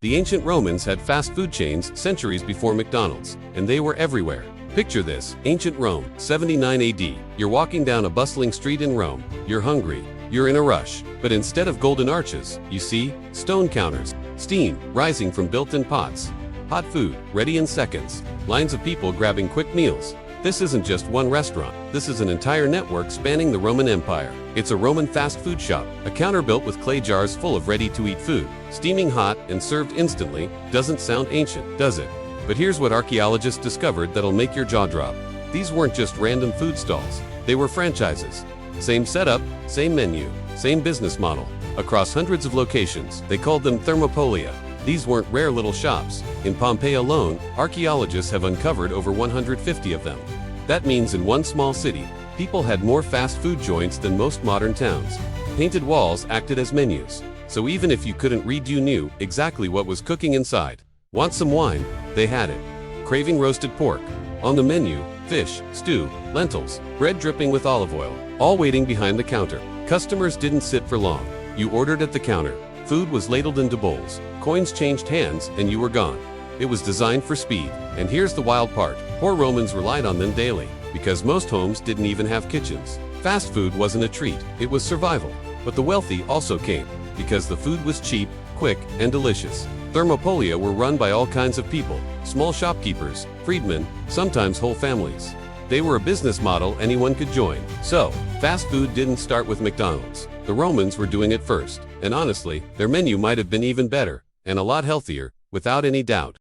The ancient Romans had fast food chains centuries before McDonald's, and they were everywhere. Picture this, ancient Rome, 79 AD. You're walking down a bustling street in Rome. You're hungry. You're in a rush. But instead of golden arches, you see stone counters, steam rising from built-in pots, hot food ready in seconds, lines of people grabbing quick meals. This isn't just one restaurant. This is an entire network spanning the Roman Empire. It's a Roman fast food shop, a counter built with clay jars full of ready-to-eat food, steaming hot and served instantly. Doesn't sound ancient, does it? But here's what archaeologists discovered that'll make your jaw drop. These weren't just random food stalls. They were franchises. Same setup, same menu, same business model. Across hundreds of locations, they called them Thermopolia. These weren't rare little shops. In Pompeii alone, archaeologists have uncovered over 150 of them. That means in one small city, people had more fast food joints than most modern towns. Painted walls acted as menus, so even if you couldn't read, you knew exactly what was cooking inside. Want some wine? They had it. Craving roasted pork? On the menu, fish, stew, lentils, bread dripping with olive oil, all waiting behind the counter. Customers didn't sit for long. You ordered at the counter. Food was ladled into bowls, coins changed hands, and you were gone. It was designed for speed. And here's the wild part. Poor Romans relied on them daily, because most homes didn't even have kitchens. Fast food wasn't a treat, it was survival. But the wealthy also came, because the food was cheap, quick, and delicious. Thermopolia were run by all kinds of people, small shopkeepers, freedmen, sometimes whole families. They were a business model anyone could join. So, fast food didn't start with McDonald's. The Romans were doing it first. And honestly, their menu might have been even better, and a lot healthier, without any doubt.